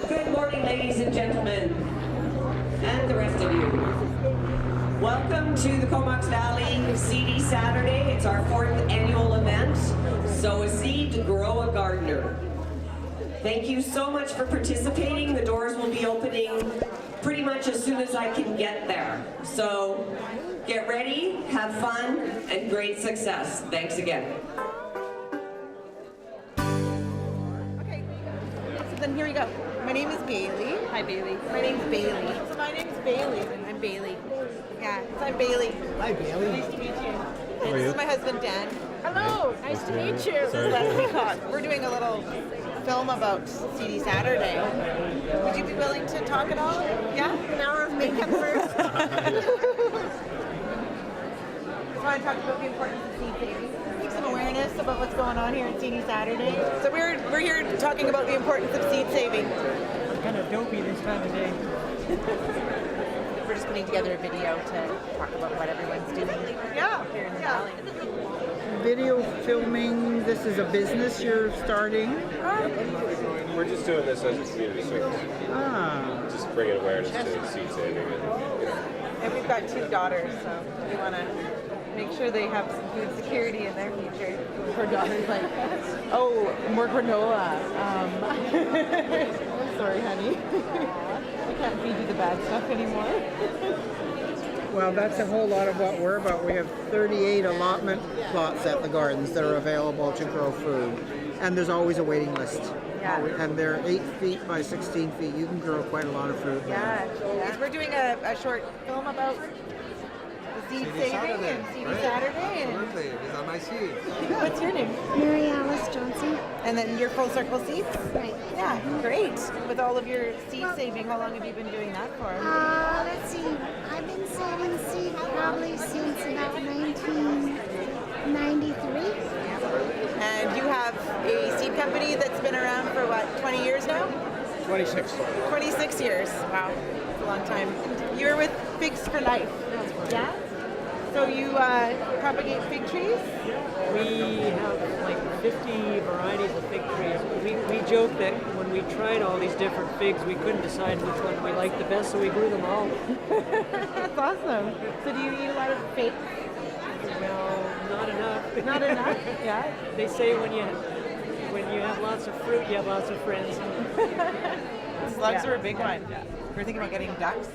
Good morning, ladies and gentlemen, and the rest of you. Welcome to the Comox Valley Seedy Saturday. It's our 4th annual event. Sow a seed, grow a gardener. Thank you so much for participating. The doors will be opening pretty much as soon as I can get there. So get ready, have fun, and great success. Thanks again. Okay, so then here we go. My name is Bailey. Hi, Bailey. My name's Bailey. So my name's Bailey. I'm Bailey. Yeah, so I'm Bailey. Hi, Bailey. Nice to meet you. How are This you? is my husband, Dan. Hello. Nice to meet you. This is Leslie Cox. We're doing a little film about Seedy Saturday. Would you be willing to talk at all? Yeah? An hour of makeup first? I want to talk about the importance of seed saving. Give some awareness about what's going on here at Seedy Saturday. So we're here talking about the importance of seed saving. I'm kind of dopey this time of day. We're just putting together a video to talk about what everyone's doing here in the valley. Video filming, this is a business you're starting? We're just doing this as a community service. Just bringing awareness to seed saving and, And we've got 2 daughters, so we want to make sure they have some food security in their future. Her daughter's like, oh, more granola. Sorry, honey. I can't feed you the bad stuff anymore. Well, that's a whole lot of what we're about. We have 38 allotment plots at the gardens that are available to grow food. And there's always a waiting list. Yeah. And they're 8 feet by 16 feet. You can grow quite a lot of food. Yeah. We're doing a short film about the seed saving and Seedy Saturday. And Absolutely, it was on my seeds. what's your name? Mary Alice Johnson. And then your Full Circle Seeds? Right. Yeah, great. With all of your seed saving, how long have you been doing that for? Let's see. I've been saving seed probably since about 1993. And you have a seed company that's been around for what, 20 years now? 26. 26 years. Wow, that's a long time. You're with Figs for Life. Yeah? So you propagate fig trees? We have like 50 varieties of fig trees. We joke that when we tried all these different figs, we couldn't decide which one we liked the best, so we grew them all. That's awesome. So do you eat a lot of figs? Well, not enough. Not enough? Yeah? They say when you have lots of fruit, you have lots of friends. Slugs are a big one. We're thinking about getting ducks.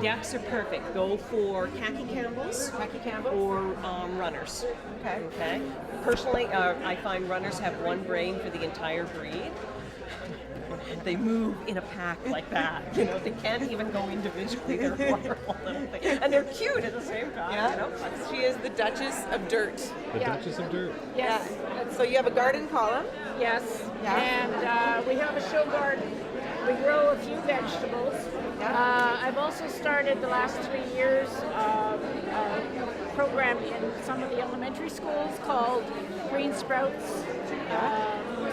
Ducks are perfect. Go for khaki Campbells or runners. Okay. Okay. Personally, I find runners have one brain for the entire breed. They move in a pack like that. You know, they can't even go individually. They're wonderful little things. And they're cute at the same time. Yeah. You know? She is the Duchess of Dirt. The Duchess of Dirt. Yes. Yeah. So you have a garden column. Yes, Yeah. and we have a show garden. We grow a few vegetables. I've also started the last 3 years a program in some of the elementary schools called Green Sprouts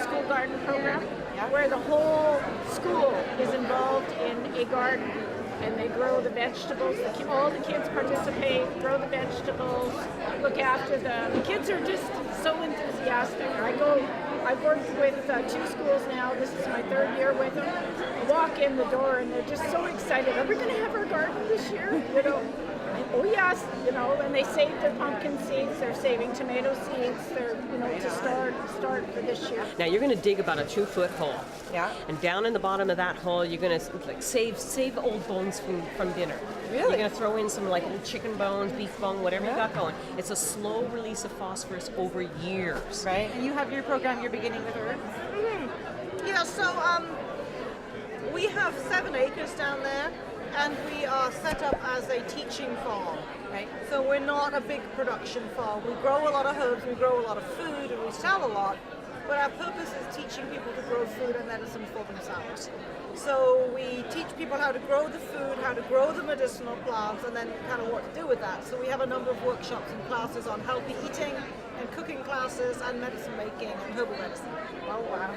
School Garden Program, where the whole school is involved in a garden. And they grow the vegetables. All the kids participate, grow the vegetables, look after them. The kids are just so enthusiastic. I've worked with 2 schools now. This is my 3rd year with them. I walk in the door and they're just so excited. Are we going to have our garden this year? You know, oh yes, you know. And they save their pumpkin seeds. They're saving tomato seeds. They're, you know, to start for this year. Now you're going to dig about a 2-foot hole. Yeah. And down in the bottom of that hole, you're going to like save old bones from dinner. Really? You're going to throw in some like old chicken bones, beef bone, whatever you got going. It's a slow release of phosphorus over years. Right. And you have your program. You're beginning with herbs. Yeah, so we have 7 acres down there, and we are set up as a teaching farm. Right. So we're not a big production farm. We grow a lot of herbs, we grow a lot of food, and we sell a lot. But our purpose is teaching people to grow food and medicine for themselves. So we teach people how to grow the food, how to grow the medicinal plants, and then kind of what to do with that. So we have a number of workshops and classes on healthy eating and cooking classes and medicine making and herbal medicine. Oh wow.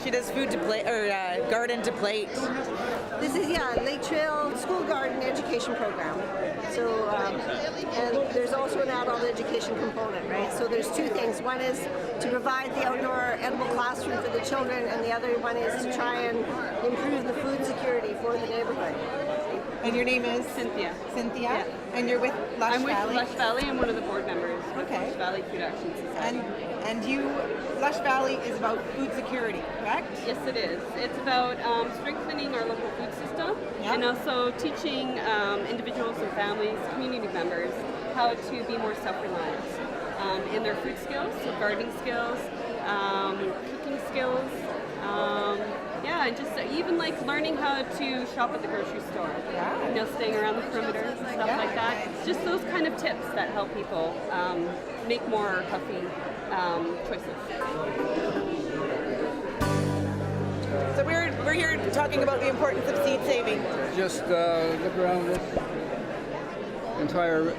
She it as food to plate or garden to plate. This is, Lake Trail School Garden Education Program. So, and there's also an adult education component, right? So there's two things. One is to provide the outdoor edible classroom for the children, and the other one is to try and improve the food security for the neighborhood. And your name is? Cynthia. Cynthia? Yeah. And you're with Lush I'm Valley? with Lush Valley. I'm one of the board members. Okay. Lush Valley Food Action Society. And you, Lush Valley is about food security, correct? Yes, it is. It's about strengthening our local food system Yeah. and also teaching individuals and families, community members, how to be more self-reliant in their food skills, so gardening skills, cooking skills, and just even like learning how to shop at the grocery store. Yeah. You know, staying around the perimeters and stuff like that. Just those kind of tips that help people make more healthy choices. So we're here talking about the importance of seed saving. Just look around this entire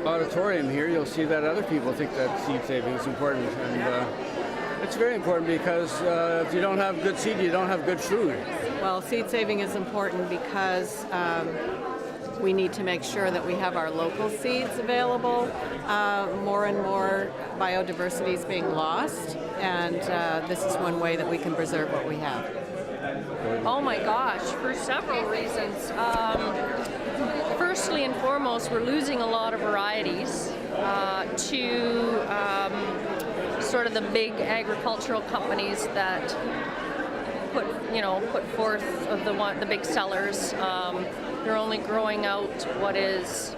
auditorium here, you'll see that other people think that seed saving is important. And it's very important because if you don't have good seed, you don't have good food. Well, seed saving is important because we need to make sure that we have our local seeds available. More and more biodiversity is being lost, and this is one way that we can preserve what we have. Oh my gosh, for several reasons. Firstly and foremost, we're losing a lot of varieties to sort of the big agricultural companies that put forth the big sellers. They're only growing out what is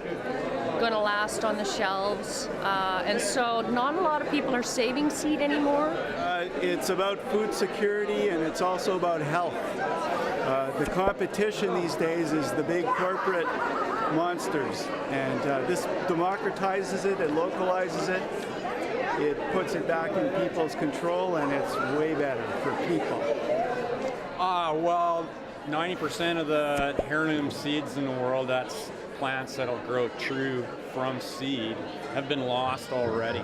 going to last on the shelves, and so not a lot of people are saving seed anymore. It's about food security, and it's also about health. The competition these days is the big corporate monsters, and this democratizes it, it localizes it, it puts it back in people's control, and it's way better for people. Well, 90% of the heirloom seeds in the world, that's plants that'll grow true from seed, have been lost already.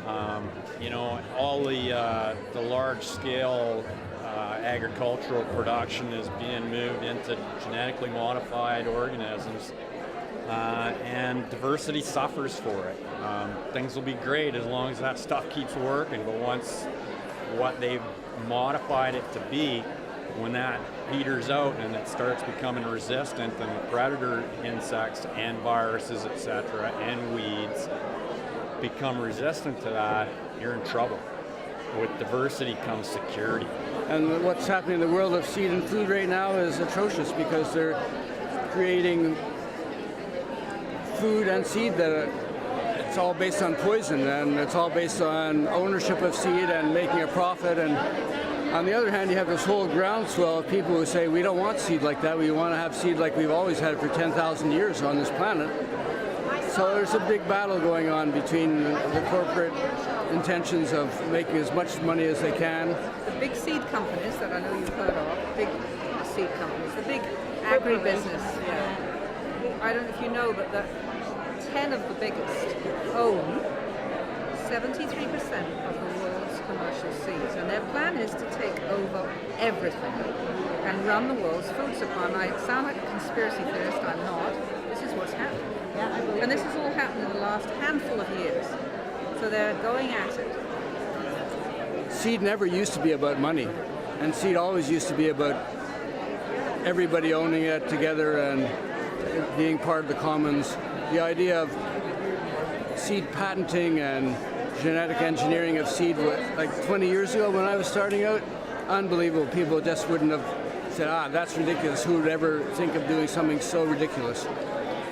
All the large-scale agricultural production is being moved into genetically modified organisms, and diversity suffers for it. Things will be great as long as that stuff keeps working, but once what they've modified it to be, when that peters out and it starts becoming resistant, and the predator insects and viruses, etc., and weeds become resistant to that, you're in trouble. With diversity comes security. And what's happening in the world of seed and food right now is atrocious because they're creating food and seed that it's all based on poison, and it's all based on ownership of seed and making a profit. And on the other hand, you have this whole groundswell of people who say we don't want seed like that, we want to have seed like we've always had for 10,000 years on this planet. So there's a big battle going on between the corporate intentions of making as much money as they can. The big seed companies that I know you've heard of, big seed companies, the big agribusiness, I don't know if you know, but 10 of the biggest own 73% of the world's commercial seeds, and their plan is to take over everything and run the world's food supply. And I sound like a conspiracy theorist, I'm not. This is what's happening. And this has all happened in the last handful of years. So they're going at it. Seed never used to be about money, and seed always used to be about everybody owning it together and being part of the commons. The idea of seed patenting and genetic engineering of seed, like 20 years ago when I was starting out, unbelievable. People just wouldn't have said, that's ridiculous. Who would ever think of doing something so ridiculous?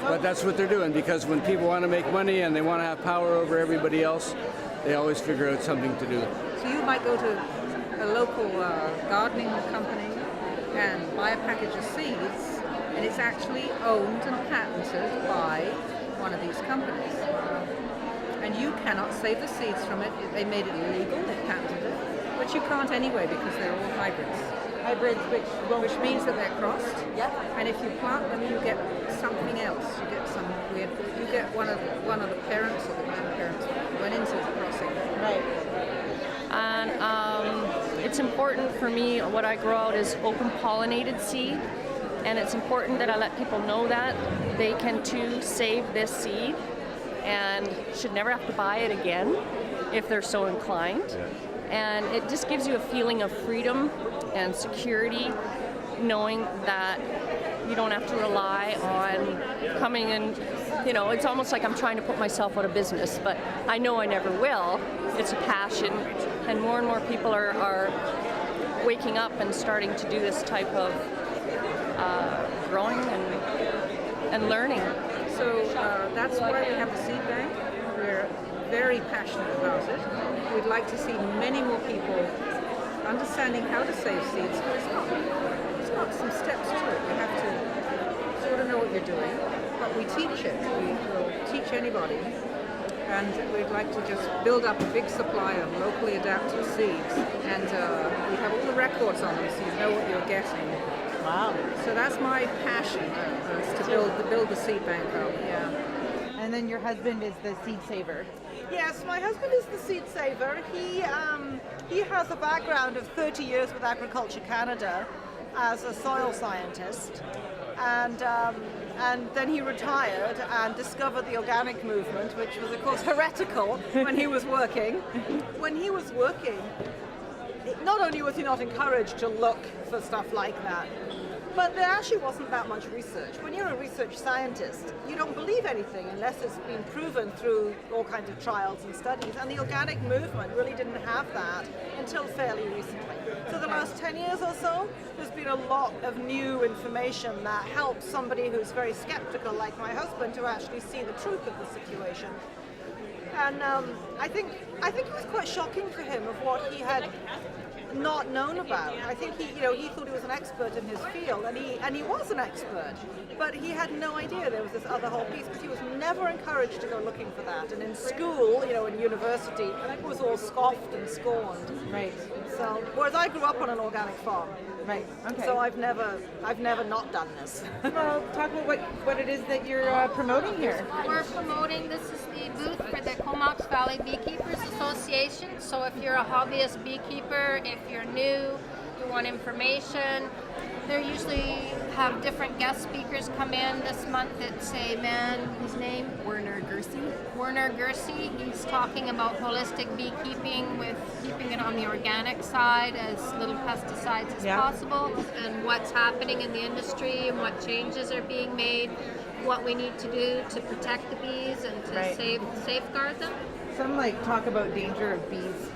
But that's what they're doing, because when people want to make money and they want to have power over everybody else, they always figure out something to do. So you might go to a local gardening company and buy a package of seeds, and it's actually owned and patented by one of these companies. And you cannot save the seeds from it. They made it illegal, they patented it, but you can't anyway because they're all hybrids. Hybrids, which means that they're crossed. Yep. And if you plant them, you get something else. You get some weird. You get one of the parents or the grandparents went into the crossing. Right. And it's important for me, what I grow out is open pollinated seed, and it's important that I let people know that they can too save this seed and should never have to buy it again if they're so inclined. And it just gives you a feeling of freedom and security, knowing that you don't have to rely on coming in. You know, it's almost like I'm trying to put myself out of business, but I know I never will. It's a passion, and more people are waking up and starting to do this type of growing and learning. So that's why we have the seed bank. We're very passionate about it. We'd like to see many more people understanding how to save seeds. It's got some steps to it. You have to sort of know what you're doing, but we teach it. We will teach anybody, and we'd like to just build up a big supply of locally adapted seeds, and we have all the records on them, so you know what you're getting. Wow. So that's my passion, is to build the seed bank up. Yeah. And then your husband is the seed saver. Yes, my husband is the seed saver. He has a background of 30 years with Agriculture Canada as a soil scientist, and then he retired and discovered the organic movement, which was of course heretical when he was working. When he was working, not only was he not encouraged to look for stuff like that, but there actually wasn't that much research. When you're a research scientist, you don't believe anything unless it's been proven through all kinds of trials and studies. And the organic movement really didn't have that until fairly recently. So the last 10 years or so, there's been a lot of new information that helps somebody who's very skeptical, like my husband, to actually see the truth of the situation. And I think it was quite shocking for him of what he had not known about. I think he thought he was an expert in his field, and he was an expert, but he had no idea there was this other whole piece, because he was never encouraged to go looking for that. And in school, in university, it was all scoffed and scorned. Right. So, whereas I grew up on an organic farm. Right. Okay. So I've never not done this. Well, talk about what it is that you're promoting here. We're promoting, this is the booth for the Comox Valley Beekeepers Association. So if you're a hobbyist beekeeper, if you're new, you want information, they usually have different guest speakers come in. This month it's a man, his name? Werner Gersey. He's talking about holistic beekeeping with keeping it on the organic side, as little pesticides as possible, and what's happening in the industry and what changes are being made, what we need to do to protect the bees and to safeguard them. Some talk about danger of bees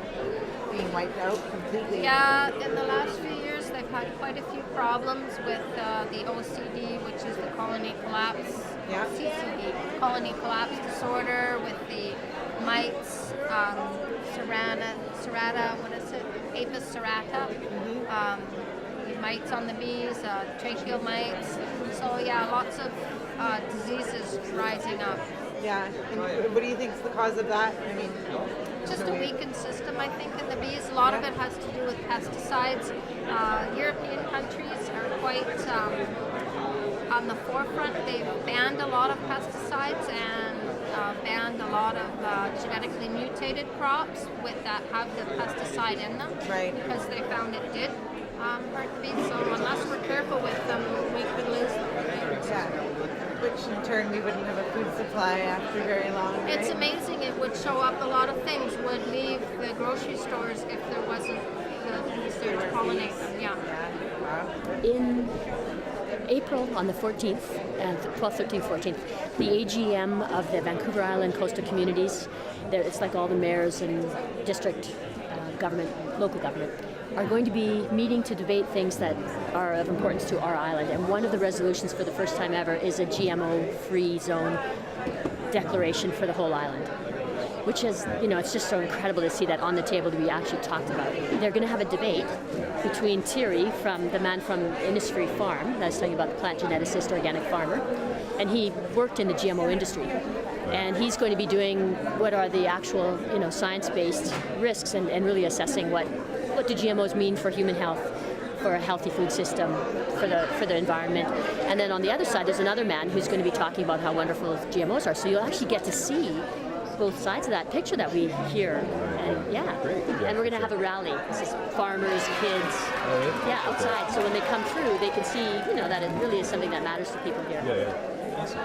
being wiped out completely. Yeah, in the last few years they've had quite a few problems with the OCD, which is the colony collapse, CCD, colony collapse disorder, with the mites, Apis cerata, mites on the bees, tracheal mites. So yeah, lots of diseases rising up. Yeah, and what do you think is the cause of that? I mean, just a weakened system, I think, in the bees. A lot of it has to do with pesticides. European countries are quite on the forefront. They've banned a lot of pesticides and banned a lot of genetically mutated crops that have the pesticide in them, because they found it did hurt the bees. So unless we're careful with them, we could lose them. Which in turn we wouldn't have a food supply after very long. Right? It's amazing. It would show up, a lot of things would leave the grocery stores if there wasn't the bees there to pollinate them. Yeah. In April, on the 14th, 12th, 13th, 14th, the AGM of the Vancouver Island Coastal Communities, it's like all the mayors and district government, local government, are going to be meeting to debate things that are of importance to our island. And one of the resolutions for the first time ever is a GMO-free zone declaration for the whole island, which is, it's just so incredible to see that on the table to be actually talked about. They're going to have a debate between Thierry, the man from Innisfree Farm, that's talking about the plant geneticist, organic farmer, and he worked in the GMO industry. And he's going to be doing what are the actual, science-based risks and really assessing what do GMOs mean for human health, for a healthy food system, for the environment. And then on the other side, there's another man who's going to be talking about how wonderful GMOs are. So you'll actually get to see both sides of that picture that we hear Yeah. Great. And we're going to have a rally. This is farmers, kids. Yeah, outside. So when they come through, they can see, that it really is something that matters to people here. Yeah. Awesome.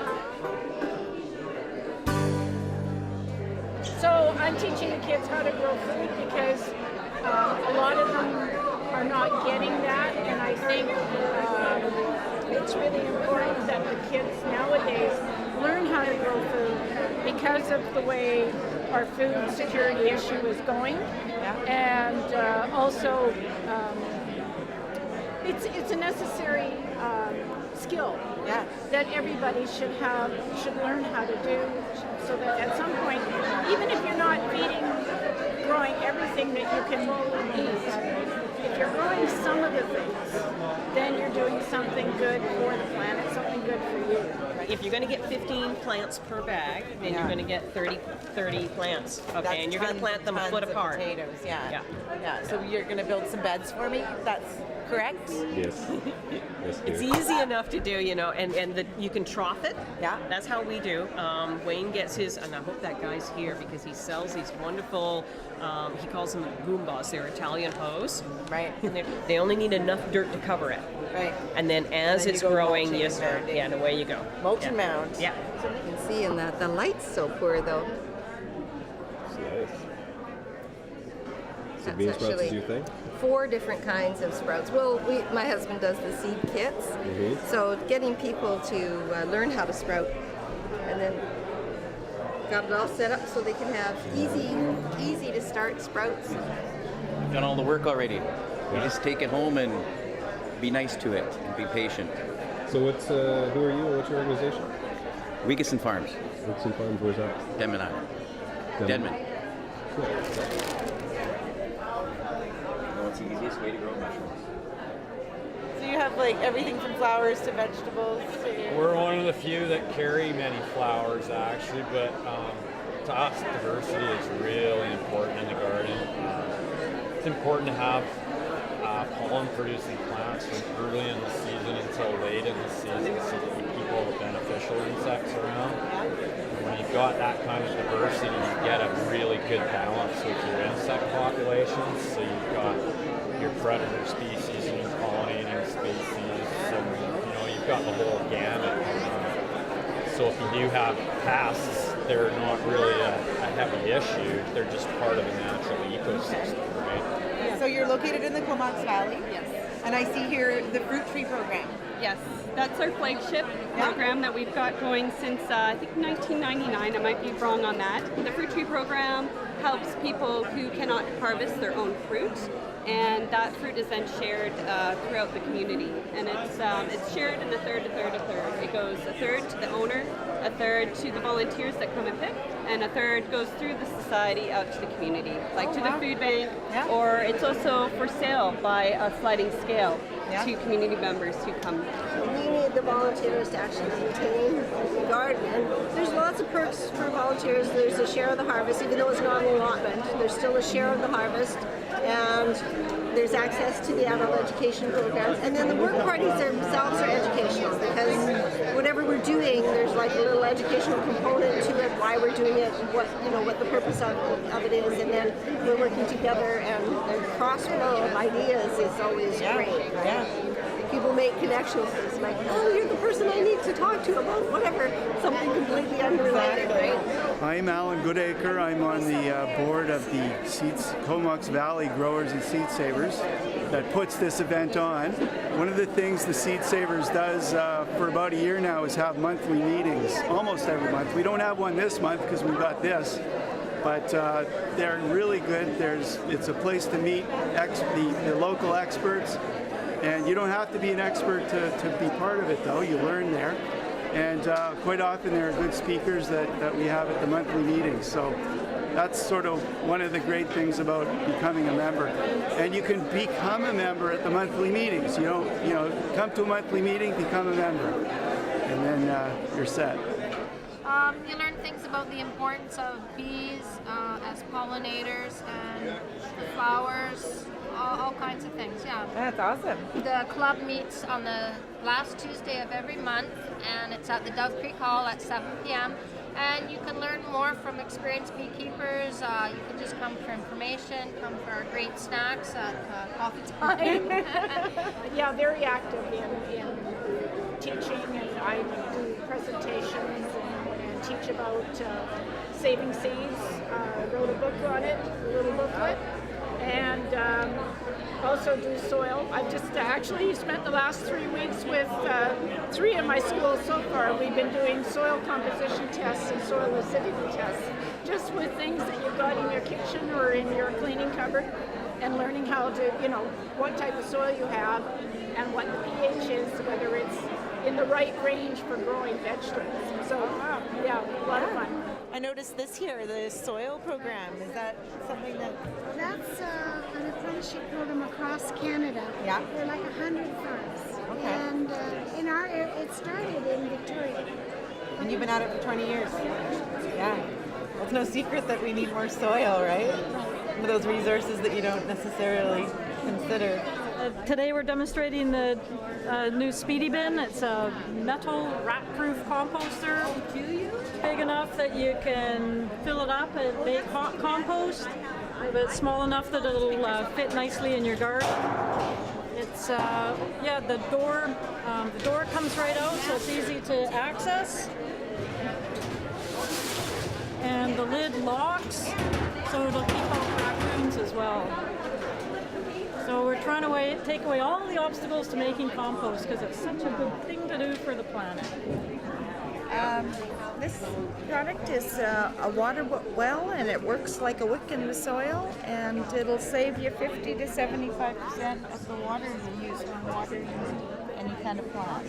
So I'm teaching the kids how to grow food because a lot of them are not getting that, and I think it's really important that the kids nowadays learn how to grow food because of the way our food security issue is going, and also it's a necessary skill that everybody should learn how to do, so that at some point, even if you're not growing everything that you can eat, if you're growing some of the things, then you're doing something good for the planet, something good for you. If you're going to get 15 plants per bag, then you're going to get 30 plants. Okay, That's and you're going to plant them a foot tons of apart. Potatoes, yeah. So you're going to build some beds for me? That's correct? Yes. It's easy enough to do, and you can trough it. Yeah. That's how we do. Wayne gets his, and I hope that guy's here because he sells these wonderful, he calls them Goombas. They're Italian hose. Right. And they only need enough dirt to cover it. Right. And then as it's growing, and away you go. Mulch and mound. Yeah. So you can see in that the light's so poor though. So bean sprouts is your thing? 4 different kinds of sprouts. Well, my husband does the seed kits, so getting people to learn how to sprout, and then got it all set up so they can have easy to start sprouts. Done all the work already. You just take it home and be nice to it and be patient. So who are you and what's your organization? Weekesson Farms. Weekesson Farms, where's that? Denman Island. Denman. Cool. It's the easiest way to grow mushrooms. So you have everything from flowers to vegetables to... We're one of the few that carry many flowers actually, but to us diversity is really important in the garden. It's important to have pollen producing plants from early in the season until late in the season so that we keep all the beneficial insects around. When you've got that kind of diversity, you get a really good balance with your insect populations. So you've got your predator species and your pollinating species. So you've got the whole gamut. So if you do have pests, they're not really a heavy issue. They're just part of the natural ecosystem, right? So you're located in the Comox Valley? Yes. And I see here the fruit tree program. Yes, that's our flagship program that we've got going since I think 1999. I might be wrong on that. The fruit tree program helps people who cannot harvest their own fruit, and that fruit is then shared throughout the community. And it's shared in a third. It goes a third to the owner, a third to the volunteers that come and pick, and a third goes through the society out to the community, like to the food bank, or it's also for sale by a sliding scale to community members who come. We need the volunteers to actually maintain the garden, and there's lots of perks for volunteers. There's a share of the harvest, even though it's not an allotment, there's still a share of the harvest, and there's access to the adult education programs, and then the work parties themselves are educational, because whatever we're doing, there's a little educational component to it, why we're doing it, what the purpose of it is, and then we're working together, and cross-flow of ideas is always great. Right? People make connections. It's like, oh, you're the person I need to talk to about whatever, something completely unrelated, right? I'm Alan Goodacre. I'm on the board of the Comox Valley Growers and Seed Savers that puts this event on. One of the things the Seed Savers does for about a year now is have monthly meetings, almost every month. We don't have one this month because we've got this, but they're really good. It's a place to meet the local experts, and you don't have to be an expert to be part of it, though. You learn there. And quite often there are good speakers that we have at the monthly meetings. So that's sort of one of the great things about becoming a member. And you can become a member at the monthly meetings. You don't, come to a monthly meeting, become a member, and then you're set. You learn things about the importance of bees as pollinators and the flowers, all kinds of things, yeah. That's awesome. The club meets on the last Tuesday of every month, and it's at the Dove Creek Hall at 7 p.m. And you can learn more from experienced beekeepers. You can just come for information, come for our great snacks at coffee time. Yeah, very active in teaching, and I do presentations and teach about saving seeds. Wrote a book on it, a little booklet, and also do soil. I've just actually spent the last 3 weeks with 3 of my schools so far. We've been doing soil composition tests and soil acidity tests, just with things that you've got in your kitchen or in your cleaning cupboard, and learning how to, what type of soil you have and what the pH is, whether it's in the right range for growing vegetables. So, yeah, a lot of fun. I noticed this here, the soil program. Is that something that... That's an apprenticeship program across Canada. Yeah. There are like 100 farms. Okay. And in our area, it started in Victoria. And you've been at it for 20 years. Yeah. Well, it's no secret that we need more soil, right? Some of those resources that you don't necessarily consider. Today we're demonstrating the new Seedy bin. It's a metal rat-proof composter, big enough that you can fill it up and make hot compost, but small enough that it'll fit nicely in your garden. It's the door comes right out, so it's easy to access, and the lid locks, so it'll keep out raccoons as well. So we're trying to take away all the obstacles to making compost, because it's such a good thing to do for the planet. This product is a water well, and it works like a wick in the soil, and it'll save you 50 to 75% of the water you use when watering any kind of plant.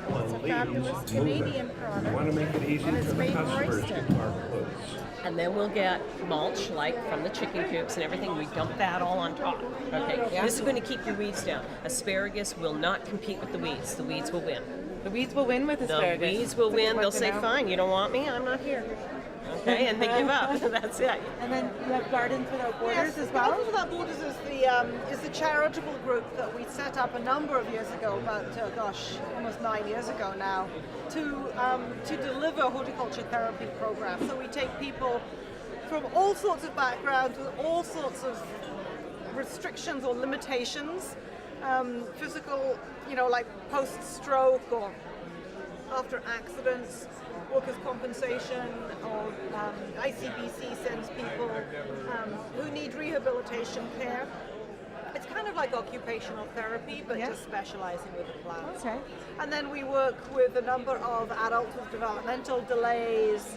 It's a fabulous Canadian product. Want to make it easy and it's for the made customers moisture. to park close. And then we'll get mulch, like from the chicken coops and everything. We dump that all on top. Okay, this is going to keep your weeds down. Asparagus will not compete with the weeds. The weeds will win. The weeds will win with asparagus. The weeds will win. They'll say, fine, you don't want me, I'm not here. Okay, and they give up. That's it. And then you have Gardens Without Borders as well? Gardens Without Borders is the charitable group that we set up a number of years ago, about almost 9 years ago now, to deliver horticulture therapy programs. So we take people from all sorts of backgrounds with all sorts of restrictions or limitations, physical, like post-stroke or after accidents, workers' compensation, or ICBC sends people who need rehabilitation care. It's kind of like occupational therapy, but just specializing with the plants. Okay. And then we work with a number of adults with developmental delays.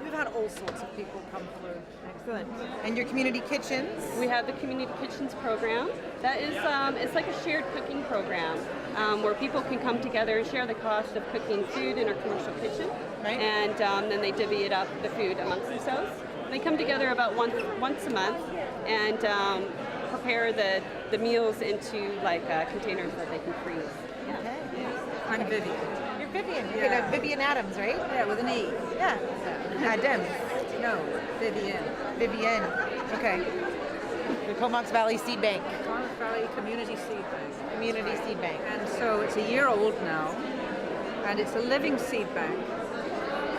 We've had all sorts of people come through. Excellent. And your community kitchens? We have the community kitchens program. That is, it's like a shared cooking program where people can come together and share the cost of cooking food in our commercial kitchen. Right. And then they divvy it up, the food, amongst themselves. They come together about once a month and prepare the meals into containers that they can freeze. Yeah. Okay. I'm Vivian. You're Vivian. Yeah. Okay, Vivian Adams, right? Yeah, with an E. Yeah. Adams. No, Vivian. Vivian. Okay. The Comox Valley Seed Bank. Comox Valley Community Seed Bank. Community Seed Bank. And so it's a year old now, and it's a living seed bank.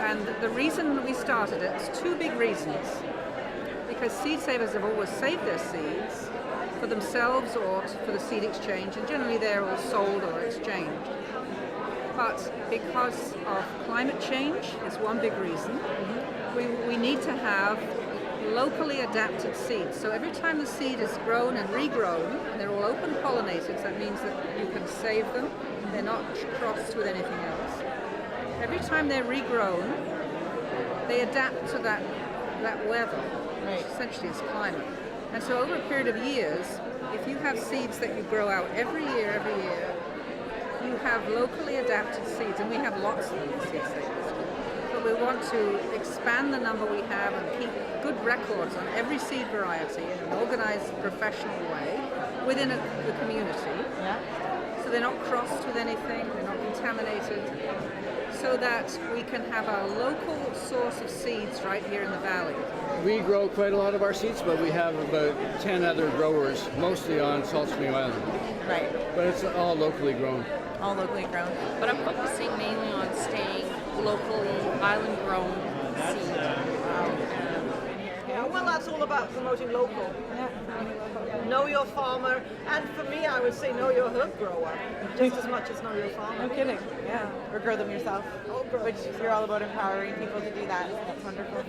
And the reason we started it is 2 big reasons. Because seed savers have always saved their seeds for themselves or for the seed exchange, and generally they're all sold or exchanged. But because of climate change is one big reason, we need to have locally adapted seeds. So every time the seed is grown and regrown, and they're all open pollinated, so that means that you can save them, they're not crossed with anything else. Every time they're regrown, they adapt to that weather, which essentially is climate. And so over a period of years, if you have seeds that you grow out every year, you have locally adapted seeds, and we have lots of them in seed savers. But we want to expand the number we have and keep good records on every seed variety in an organized, professional way within the community. Yeah. So they're not crossed with anything, they're not contaminated, so that we can have our local source of seeds right here in the valley. We grow quite a lot of our seeds, but we have about 10 other growers, mostly on Salt Spring Island. Right. But it's all locally grown. All locally grown. But I'm focusing mainly on staying locally island-grown seed. Yeah, well, that's all about promoting local. Know your farmer, and for me, I would say know your herb grower just as much as know your farmer. No kidding. Yeah. Or grow them yourself. Which you're all about empowering people to do that. That's wonderful.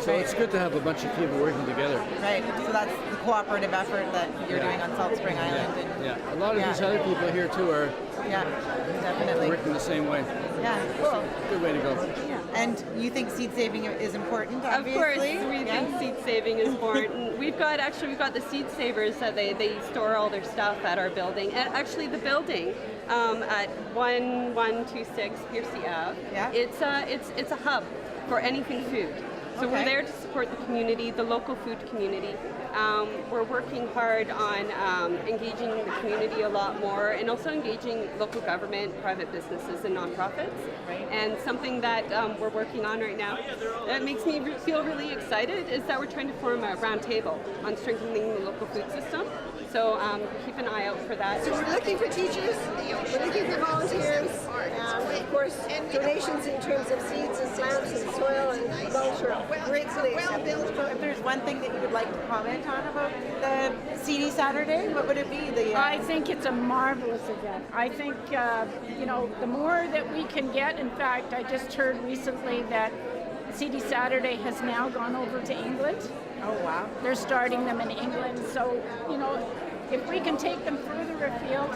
So it's good to have a bunch of people working together. Right. So that's the cooperative effort that you're doing on Salt Spring Island. And Yeah, a lot of these other people here too are definitely working the same way. Yeah, cool. Good way to go. Yeah. And you think seed saving is important, obviously? Of course, we think seed saving is important. We've got the seed savers that they store all their stuff at our building. And actually the building at 1126 Piercy Ave, it's a hub for anything food. So we're there to support the community, the local food community. We're working hard on engaging the community a lot more and also engaging local government, private businesses, and nonprofits. And something that we're working on right now that makes me feel really excited is that we're trying to form a round table on strengthening the local food system. So keep an eye out for that. So we're looking for teachers, we're looking for volunteers, of course, donations in terms of seeds and plants and soil and mulch are gratefully accepted. So if there's one thing that you would like to comment on about the Seedy Saturday, what would it be? I think it's a marvelous event. I think, the more that we can get, in fact, I just heard recently that Seedy Saturday has now gone over to England. Oh, wow. They're starting them in England. So, if we can take them further afield,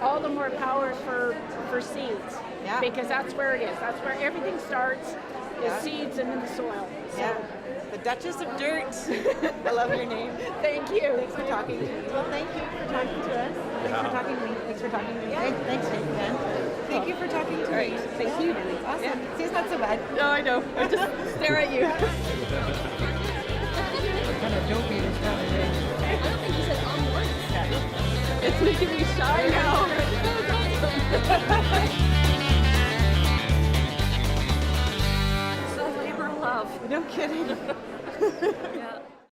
all the more power for seeds. Yeah. Because that's where it is. That's where everything starts, is seeds and in the soil. So. Yeah. The Duchess of Dirt. I love your name. Thank you. Thanks for talking to me. Well, thank you for talking to us. Thanks for talking to me. Thanks for talking to me. Thanks, Dan. Thank you for talking to me. Thank you. Awesome. See, it's not so bad. No, I know. I just stare at you. Kind of dopey this kind of day. I don't think you said on words. It's making me shy now. So labor of love. No kidding. Yeah.